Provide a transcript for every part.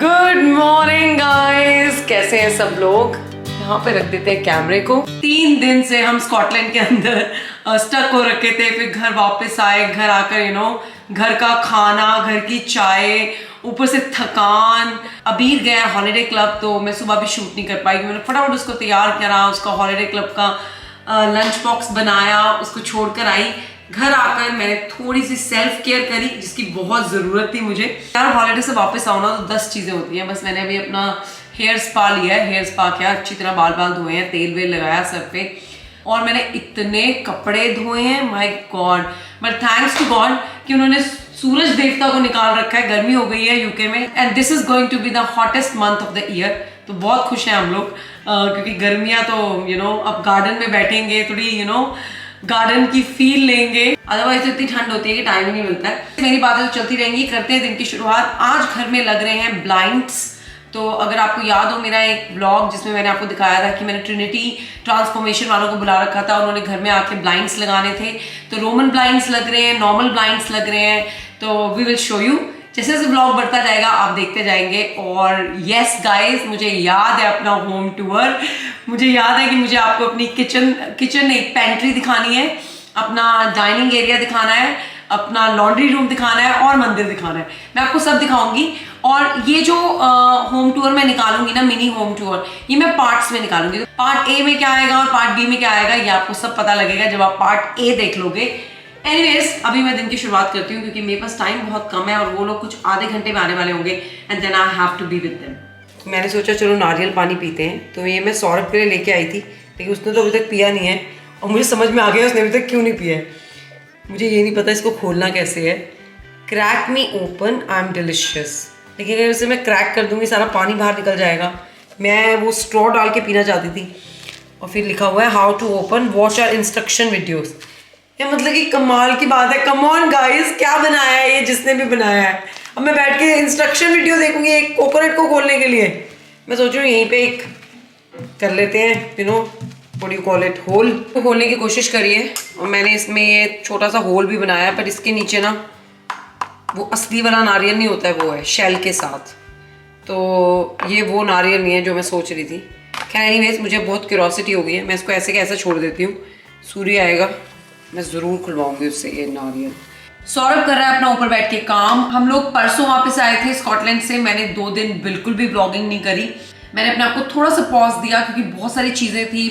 Good morning guys, कैसे हैं सब लोग। यहाँ पे रख देते हैं कैमरे को। 3 दिन से हम स्कॉटलैंड के अंदर स्टक हो रखे थे, फिर घर वापस आए। घर आकर घर का खाना, घर की चाय, ऊपर से थकान। अबीर गया हॉलिडे क्लब, तो मैं सुबह भी शूट नहीं कर पाई। मैंने फटाफट उसको तैयार करा, उसका हॉलिडे क्लब का लंच बॉक्स बनाया, उसको छोड़कर आई। घर आकर मैंने थोड़ी सी सेल्फ केयर करी, जिसकी बहुत ज़रूरत थी मुझे। यार हॉलिडे से वापस आओ ना तो 10 चीज़ें होती हैं। बस मैंने अभी अपना हेयर स्पा लिया है। हेयर स्पा किया, अच्छी तरह बाल धोए हैं, तेल वेल लगाया सर पे, और मैंने इतने कपड़े धोए हैं, my god. But thanks to god कि उन्होंने सूरज देवता को निकाल रखा है। गर्मी हो गई है यूके में, and this is going to be the hottest month of the year. तो बहुत खुश हैं हम लोग, क्योंकि गर्मियाँ तो अब गार्डन में बैठेंगे, थोड़ी गार्डन की फील लेंगे। अदरवाइज तो इतनी ठंड होती है कि टाइम ही नहीं मिलता है। मेरी बातें तो चलती रहेंगी। करते हैं दिन की शुरुआत। आज घर में लग रहे हैं ब्लाइंड्स। तो अगर आपको याद हो मेरा एक ब्लॉग जिसमें मैंने आपको दिखाया था कि मैंने ट्रिनिटी ट्रांसफॉर्मेशन वालों को बुला रखा था, उन्होंने घर में आके ब्लाइंड्स लगाने थे। तो रोमन ब्लाइंड्स लग रहे हैं, नॉर्मल ब्लाइंड्स लग रहे हैं। तो वी विल शो यू। जैसे जैसे ब्लॉग बढ़ता जाएगा आप देखते जाएंगे। और यस गाइस, मुझे याद है अपना होम टूर। मुझे याद है कि मुझे आपको अपनी किचन एक पेंट्री दिखानी है, अपना डाइनिंग एरिया दिखाना है, अपना लॉन्ड्री रूम दिखाना है और मंदिर दिखाना है। मैं आपको सब दिखाऊंगी। और ये जो होम टूर मैं निकालूंगी ना, मिनी होम टूर, ये मैं पार्ट्स में निकालूंगी। पार्ट ए में क्या आएगा और पार्ट बी में क्या आएगा, ये आपको सब पता लगेगा जब आप पार्ट ए देख लोगे। एनीवेज, अभी मैं दिन की शुरुआत करती हूँ क्योंकि मेरे पास टाइम बहुत कम है और वो लोग कुछ आधे घंटे में आने वाले होंगे, and then I have to be with them. मैंने सोचा चलो नारियल पानी पीते हैं। तो ये मैं सौरभ के लिए लेके आई थी, लेकिन उसने तो अभी तक पिया नहीं है। और मुझे समझ में आ गया उसने अभी तक क्यों नहीं पिया है। मुझे ये नहीं पता इसको खोलना कैसे है। Crack me open, I am delicious. लेकिन अगर उसे मैं क्रैक कर दूंगी सारा पानी बाहर निकल जाएगा। मैं वो स्ट्रॉ डाल के पीना चाहती थी। और फिर लिखा हुआ है how to open, watch our instruction videos. ये मतलब कि कमाल की बात है। कम ऑन गाइस, क्या बनाया है ये जिसने भी बनाया है। अब मैं बैठ के इंस्ट्रक्शन वीडियो देखूंगी एक कोकोनट को खोलने के लिए। मैं सोच रही हूँ यहीं पे एक कर लेते हैं, what you call it, hole. तो खोलने की कोशिश करिए। और मैंने इसमें ये छोटा सा होल भी बनाया है, पर इसके नीचे ना वो असली वाला नारियल नहीं होता है, वो है शेल के साथ। तो ये वो नारियल नहीं है जो मैं सोच रही थी। खैर एनीवेज, मुझे बहुत क्यूरोसिटी हो गई है। मैं इसको ऐसे के ऐसे छोड़ देती हूँ। सूर्य आएगा, मैं ज़रूर खुलवाऊंगी उससे ये नारियल। सौरभ कर रहा है अपना ऊपर बैठ के काम। हम लोग परसों वापस आए थे स्कॉटलैंड से। मैंने 2 दिन बिल्कुल भी ब्लॉगिंग नहीं करी। मैंने अपने आप को थोड़ा सा पॉज दिया क्योंकि बहुत सारी चीज़ें थी,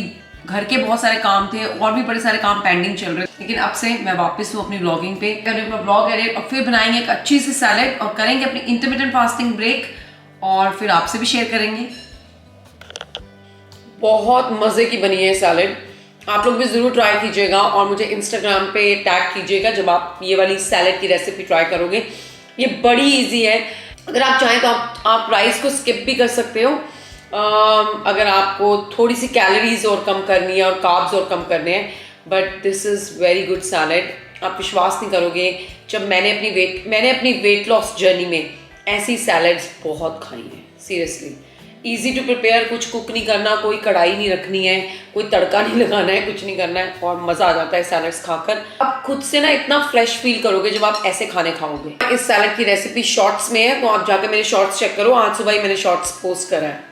घर के बहुत सारे काम थे और भी बड़े सारे काम पेंडिंग चल रहे थे। लेकिन अब से मैं वापस हूँ अपनी ब्लॉगिंग पे। अपना ब्लॉग एडिट और फिर बनाएंगे एक अच्छी सी सैलेड और करेंगे अपनी इंटरमिटेंट फास्टिंग ब्रेक, और फिर आपसे भी शेयर करेंगे। बहुत मज़े की बनी है सैलेड। आप लोग भी ज़रूर ट्राई कीजिएगा और मुझे इंस्टाग्राम पे टैग कीजिएगा जब आप ये वाली सैलेड की रेसिपी ट्राई करोगे। ये बड़ी इजी है। अगर आप चाहें तो आप राइस को स्किप भी कर सकते हो, अगर आपको थोड़ी सी कैलोरीज और कम करनी है और कार्ब्स और कम करने हैं। But this is very good salad. आप विश्वास नहीं करोगे, जब मैंने अपनी वेट लॉस जर्नी में ऐसी सैलेड्स बहुत खाई हैं। सीरियसली ईजी टू प्रिपेयर, कुछ कुक नहीं करना, कोई कढ़ाई नहीं रखनी है, कोई तड़का नहीं लगाना है, कुछ नहीं करना है, और मज़ा आ जाता है सैलड्स खाकर। आप खुद से ना इतना फ्रेश फील करोगे जब आप ऐसे खाने खाओगे। इस सैलड की रेसिपी शॉर्ट्स में है, तो आप जाकर मेरे शॉर्ट्स चेक करो। आज सुबह ही मैंने शॉर्ट्स पोस्ट करा है।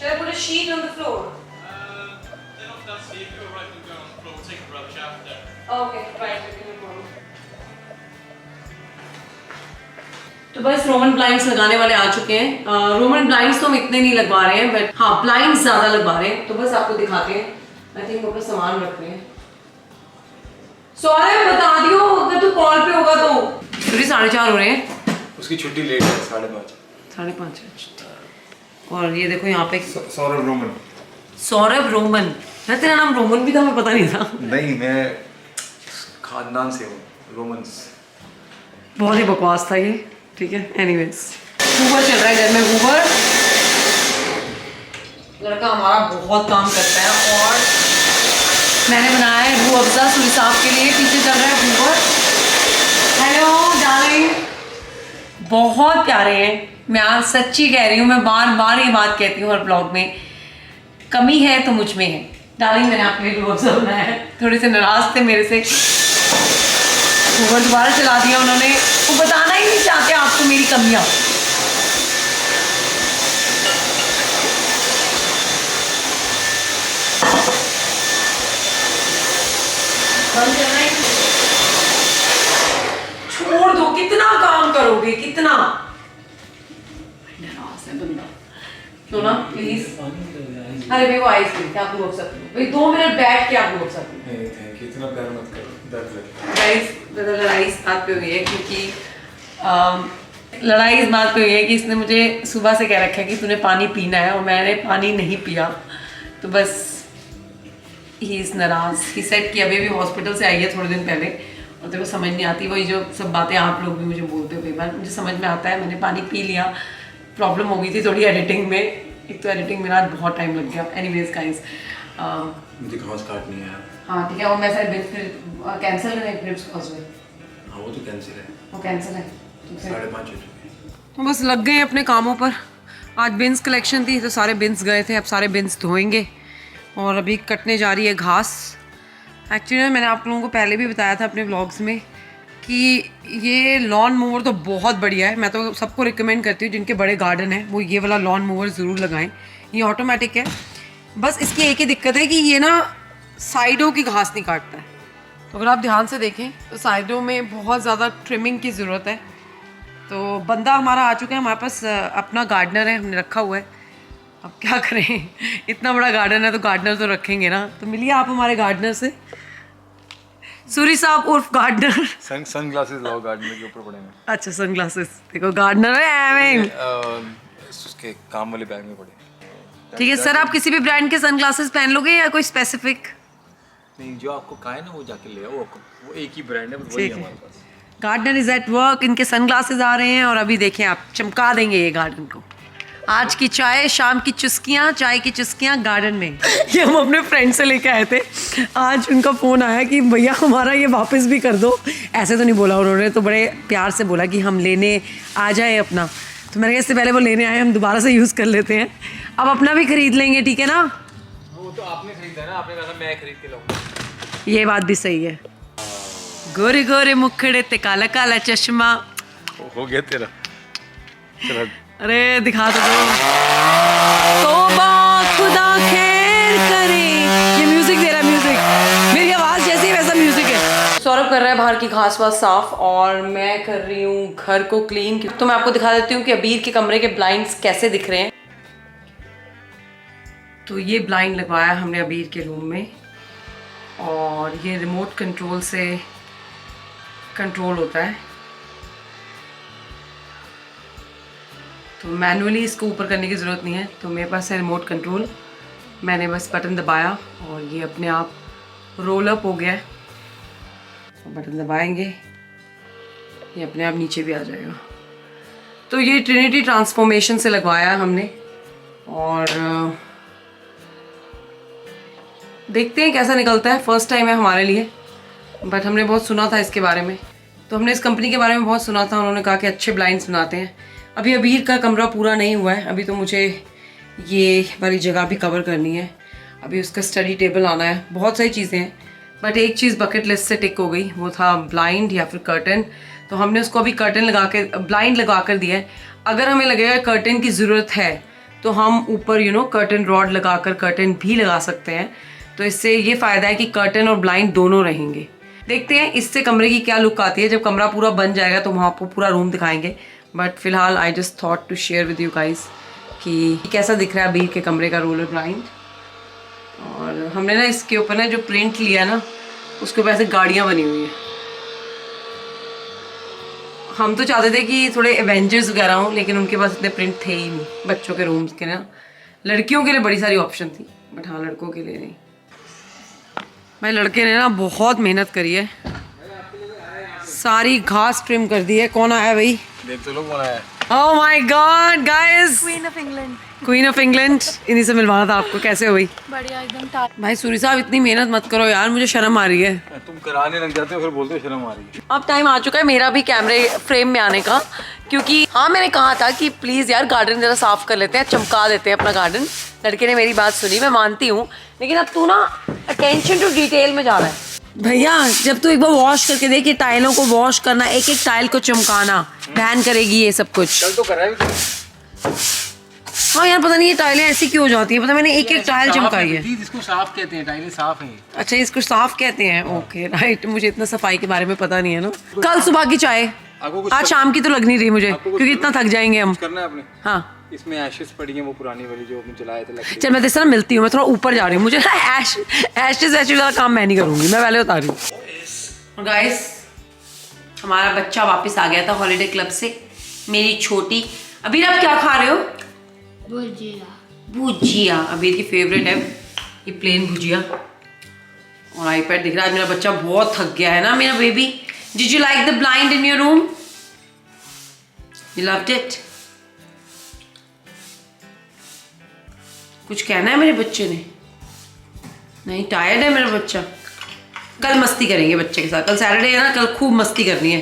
Should I put a sheet on the floor? They're not that steep. If you're right to go on the floor, we'll take the rubbish out there. Okay, right. तो बस Roman blinds लगाने वाले आ चुके हैं। Roman blinds तो हम इतने नहीं लगवा रहे हैं, बट हाँ ब्लाइंड्स ज़्यादा लगवा रहे हैं। तो बस आपको दिखाते हैं। आई थिंक अपना सामान रख रहे हैं। सौरभ बता दियो अगर तू कॉल पे होगा तो। पूरी 4:30 हो रहे हैं। उसकी छुट्टी लेट है, 5:30। 5:30। और ये देखो यहाँ पे सौरभ रोमन। सौरभ रोमन। तेरा नाम रोमन भी था, मुझे पता नहीं था। नहीं, मैं खानदान से हूँ, रोमन्स। बहुत ही बकवास था ये। ठीक है, एनीवेज हूवर चल रहा है घर में। हूवर लड़का हमारा बहुत काम करता है और मैंने बनाया है रूह अफ़ज़ा सूरी साहब के लिए। पीछे चल रहा है ऊपर। हेलो डार्लिंग, बहुत प्यारे हैं। मैं आज सच्ची कह रही हूँ, मैं बार बार ये बात कहती हूँ हर ब्लॉग में, कमी है तो मुझ में है। डार्लिंग मैंने आपके लिए रूह अफ़ज़ा बनाया है। थोड़े से नाराज़ थे मेरे से, ऊपर दोबारा चला दिया उन्होंने। वो बताना ही नहीं चाहते आपको मेरी कमियाँ। छोड़ दो, कितना काम करोगे, कितना नाराज है बंदा। तो ना प्लीज, अरे मेरे को आइसक्रीम क्या आप सकते हो भाई, 2 मिनट बैठ के आप सकते हो। नहीं थैंक यू, इतना प्यार मत करो, दर्द लगता है। गाइस लड़ाई इस बात पे हुई है क्योंकि लड़ाई इस बात पे हुई है कि इसने मुझे सुबह से कह रखा है कि तूने पानी पीना है और मैंने पानी नहीं पिया, तो बस ही इज़ नाराज़। ही सेड कि अभी भी हॉस्पिटल से आई है थोड़े दिन पहले, और तेरे को समझ नहीं आती वही जो सब बातें आप लोग भी मुझे बोलते हो कई बार, मुझे समझ में आता है। मैंने पानी पी लिया, प्रॉब्लम हो गई थी थोड़ी एडिटिंग में, एक तो एडिटिंग में आज बहुत टाइम लग गया। एनीवेज गाइस, मुझे घास काटनी है। हाँ ठीक है, और मैं सारे बिल्स कैंसिल है, ट्रिप्स कॉज में। हाँ वो तो कैंसिल है, वो कैंसिल है। 5:30 हो चुके। तो बस लग गए अपने कामों पर। आज बिन्स कलेक्शन थी तो सारे बिन्स गए थे, अब सारे बिन्स धोएंगे और अभी कटने जा रही है घास। एक्चुअली मैंने आप लोगों को पहले भी बताया था अपने व्लॉग्स में कि ये लॉन मूवर तो बहुत बढ़िया है। मैं तो सबको रिकमेंड करती हूँ जिनके बड़े गार्डन है वो ये वाला लॉन मूवर ज़रूर लगाएं। ये ऑटोमेटिक है, बस इसकी एक ही दिक्कत है कि ये ना साइडों की घास नहीं काटता है। तो अगर आप ध्यान से देखें तो साइडों में बहुत ज़्यादा ट्रिमिंग की ज़रूरत है। तो बंदा हमारा आ चुका है, हमारे पास अपना गार्डनर है, हमने रखा हुआ है। अब क्या करें, इतना बड़ा गार्डन है तो गार्डनर तो रखेंगे ना। तो मिलिए आप हमारे गार्डनर से, सूरी साहब उर्फ गार्डनर। सन ग्लासेस लाओ, गार्डनर के ऊपर पड़ेंगे। अच्छा सन ग्लासेस, देखो गार्डनर है उसके काम वाले बैग में पड़े। ठीक है सर, आप किसी भी ब्रांड के सन ग्लासेस पहन लोगे या कोई स्पेसिफिक? नहीं, जो आपको कहा है ना वो जाके ले आओ, वो एक ही ब्रांड है, बस वही है हमारे पास। गार्डनर इज एट वर्क, इनके सन ग्लासेस आ रहे हैं और अभी देखें आप चमका देंगे ये गार्डन को। आज की चाय, शाम की चुस्कियाँ, चाय की चुस्कियाँ गार्डन में। ये हम अपने फ्रेंड से लेके आए थे, आज उनका फ़ोन आया कि भैया हमारा ये वापस भी कर दो। ऐसे तो नहीं बोला उन्होंने, तो बड़े प्यार से बोला कि हम लेने आ जाए अपना। तो मैंने कहा इससे पहले वो लेने आए, हम दोबारा से यूज़ कर लेते हैं, अब अपना भी खरीद लेंगे, ठीक है ना? वो तो आपने खरीदा ना, आपने कहा था मैं खरीद के लाऊंगा। ये बात भी सही है। गोरे गोरे मुखड़े ते काला काला चश्मा। हो गया तेरा, चलो अरे दिखा तो दो। तौबा खुदा खैर करे। ये म्यूजिक दे रहा है, म्यूजिक मेरी आवाज़ जैसी वैसा म्यूजिक है। सौरभ कर रहा है बाहर की घास वास साफ और मैं कर रही हूँ घर को क्लीन। तो मैं आपको दिखा देती हूँ कि अबीर के कमरे के ब्लाइंड्स कैसे दिख रहे हैं। तो ये ब्लाइंड लगवाया हमने अबीर के रूम में और ये रिमोट कंट्रोल से कंट्रोल होता है, तो मैनुअली इसको ऊपर करने की ज़रूरत नहीं है। तो मेरे पास है रिमोट कंट्रोल, मैंने बस बटन दबाया और ये अपने आप रोल अप हो गया है। तो बटन दबाएंगे ये अपने आप नीचे भी आ जाएगा। तो ये ट्रिनिटी ट्रांसफॉर्मेशन से लगवाया हमने और देखते हैं कैसा निकलता है। फर्स्ट टाइम है हमारे लिए, बट हमने बहुत सुना था इसके बारे में, तो हमने इस कंपनी के बारे में बहुत सुना था। उन्होंने कहा कि अच्छे ब्लाइंड्स बनाते हैं। अभी अबीर का कमरा पूरा नहीं हुआ है, अभी तो मुझे ये वाली जगह भी कवर करनी है। अभी उसका स्टडी टेबल आना है, बहुत सारी चीज़ें हैं, बट एक चीज़ बकेट लिस्ट से टिक हो गई, वो था ब्लाइंड या फिर कर्टन। तो हमने उसको अभी कर्टन लगा के, ब्लाइंड लगा कर दिया है। अगर हमें लगेगा कर्टन की ज़रूरत है तो हम ऊपर कर्टन रॉड लगा कर कर्टन भी लगा सकते हैं। तो इससे ये फ़ायदा है कि कर्टन और ब्लाइंड दोनों रहेंगे। देखते हैं इससे कमरे की क्या लुक आती है। जब कमरा पूरा बन जाएगा तो वहाँ आपको पूरा रूम दिखाएंगे, बट फिलहाल I just thought to share with you guys कि कैसा दिख रहा है अबीर के कमरे का रोलर ब्लाइंड। और हमने ना इसके ऊपर ना जो प्रिंट लिया ना उसके ऊपर ऐसे गाड़ियाँ बनी हुई हैं। हम तो चाहते थे कि थोड़े एवेंजर्स वगैरह हों, लेकिन उनके पास इतने प्रिंट थे ही नहीं बच्चों के रूम्स के ना। लड़कियों के लिए बड़ी सारी ऑप्शन थी, बट हाँ लड़कों के लिए नहीं। भाई लड़के ने ना बहुत मेहनत करी है, सारी घास ट्रिम कर दी है। कौन आया भाई? देख तो लोग कौन आया है। Oh my God guys, queen of England. Queen of England, इन्हीं से मिलवाना था आपको। कैसे हो भाई? बढ़िया एकदम। भाई सूरी साहब इतनी मेहनत मत करो यार, मुझे शर्म आ रही है। तुम कराने लग जाते हो फिर बोलते हो शर्म आ रही है। अब टाइम आ चुका है मेरा भी कैमरे फ्रेम में आने का, क्योंकि हाँ मैंने कहा था कि प्लीज़ यार गार्डन जरा साफ कर लेते हैं, चमका देते हैं अपना गार्डन। लड़के ने मेरी बात सुनी, मैं मानती हूँ, लेकिन अब तू ना अटेंशन टू डिटेल में जा रहा है। भैया जब तू एक बार वॉश करके देख, ये टाइलों को वॉश करना, एक एक टाइल को चमकाना, बहन करेगी ये सब कुछ। कल तो कर रहा है हाँ यार पता नहीं ये टाइलें ऐसी क्यों हो जाती हैं, पता मैंने एक एक टाइल चमकाई है। इसको साफ कहते हैं, टाइलें साफ हैं। अच्छा इसको साफ कहते हैं, ओके राइट। मुझे इतना सफाई के बारे में पता नहीं है ना। कल सुबह की चाय, आज शाम की तो लग नहीं रही मुझे, क्योंकि इतना थक जाएंगे हम। करना है आपने। हाँ इसमें एशेस पड़ी हैं, वो पुरानी वाली जो आपने चलाए थे लकड़ी। चल मैं तेरे से ना मिलती हूँ, मैं थोड़ा ऊपर जा रही हूँ, मुझे ना एशेस वाला काम मैं नहीं करूँगी, मैं पहले बता रही हूँ। गाइस हमारा बच्चा वापस आ गया था हॉलीडे क्लब से, मेरी छोटी। अभी आप क्या खा रहे हो? भुजिया। अबीर की फेवरेट है ये प्लेन भुजिया, और आईपैड दिख रहा है। आज मेरा बच्चा बहुत थक गया है ना, मेरा baby. Did you like the blind in your room? You loved it? कुछ कहना है मेरे बच्चे ने? नहीं, टायर्ड है मेरा बच्चा। कल मस्ती करेंगे बच्चे के साथ, कल सैटरडे है ना, कल खूब मस्ती करनी है।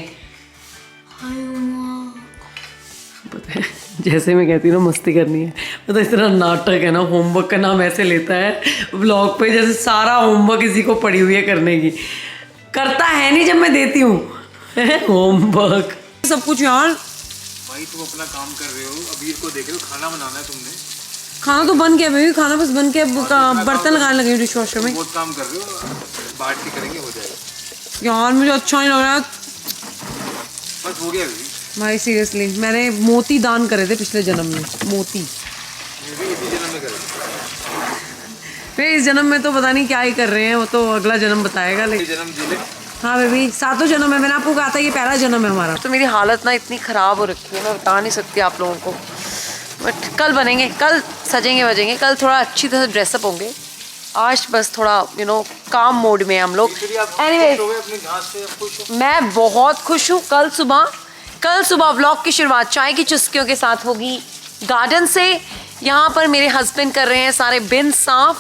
पता है जैसे मैं कहती हूँ ना मस्ती करनी है, मतलब इस तरह नाटक है ना, होमवर्क का नाम ऐसे लेता है ब्लॉग पे जैसे सारा होमवर्क इसी को पड़ी हुई है करने की। करता है नहीं जब मैं देती हूँ होमवर्क सब कुछ। यार भाई तुम अपना काम कर रहे हो, अबीर को देख रहे हो, खाना बनाना है तुमने। खाना तो बन गया भाई, खाना बस बन के बर्तन लगाने लगे डिश वॉशर में। बहुत काम कर रहे हो, बांट के करेंगे, हो जाएगा। यार मुझे अच्छा नहीं लग रहा बस हो गया भाई, सीरियसली। मैंने मोती दान करे थे पिछले जन्म में, मोती। इसी जन्म में करेंगे। फिर इस जन्म में तो पता नहीं क्या ही कर रहे हैं, वो तो अगला जन्म बताएगा। लेकिन जन्म जी ले। हाँ बेबी, 7 जन्म है, मैंने आपको कहा था ये पहला जन्म है हमारा। तो मेरी हालत ना इतनी ख़राब हो रखी है, मैं बता नहीं सकती आप लोगों को, बट कल बनेंगे, कल सजेंगे वजेंगे, कल थोड़ा अच्छी तरह से ड्रेसअप होंगे। आज बस थोड़ा काम मोड में हम लोग। एनीवेज मैं बहुत खुश हूँ। कल सुबह व्लॉग की शुरुआत चाय की चुस्कियों के साथ होगी गार्डन से। यहाँ पर मेरे हस्बैंड कर रहे हैं सारे बिन साफ,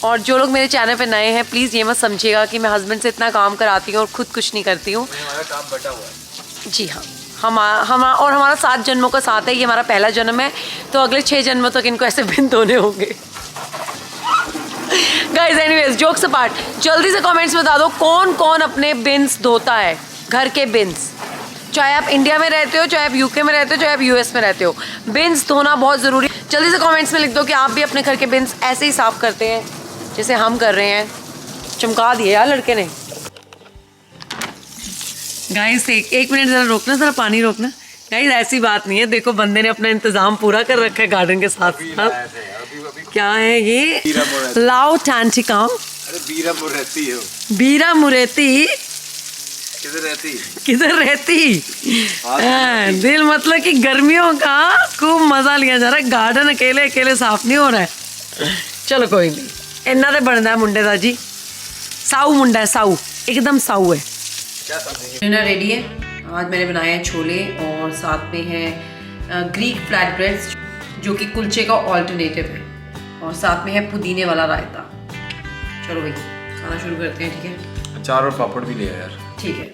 और जो लोग मेरे चैनल पे नए हैं प्लीज़ ये मत समझिएगा कि मैं हस्बैंड से इतना काम कराती हूँ और खुद कुछ नहीं करती हूँ। हमारा काम बटा हुआ है। जी हाँ, हमारा 7 जन्मों का साथ है, ये हमारा पहला जन्म है, तो अगले 6 जन्मों तक इनको ऐसे बिन धोने होंगे। गाइस एनीवेज जोक्स अपार्ट, जल्दी से कमेंट्स में बता दो कौन कौन अपने बिन्स धोता है, घर के बिन्स। चाहे आप इंडिया में रहते हो, चाहे आप यूके में रहते हो, चाहे आप यूएस में रहते हो, बिन्स धोना बहुत ज़रूरी। जल्दी से कमेंट्स में लिख दो कि आप भी अपने घर के बिन्स ऐसे ही साफ़ करते हैं जैसे हम कर रहे हैं। चमका दिए यार लड़के ने। गाइस एक मिनट ज़रा रोकना, ज़रा पानी रोकना। गाइस ऐसी बात नहीं है, देखो बंदे ने अपना इंतज़ाम पूरा कर रखा है गार्डन के साथ साथ। क्या है ये? लाओ टैंटिकम। अरे बीरा मुरेती हो। बीरा मुरेती किधर रहती? दिल मतलब कि गर्मियों का खूब मजा लिया जा रहा है, गार्डन अकेले अकेले साफ नहीं हो रहा है। चलो कोई नहीं, इन्ना तो बनता है मुंडे का जी। साऊ मुंडा है, साऊ एकदम साऊ है। डिनर रेडी है। आज मैंने बनाए हैं छोले, और साथ में है ग्रीक फ्लैट ब्रेड्स जो कि कुलचे का ऑल्टरनेटिव है, और साथ में है पुदीने वाला रायता। चलो भाई खाना शुरू करते हैं, ठीक है? अचार और पापड़ भी ले यार। ठीक है।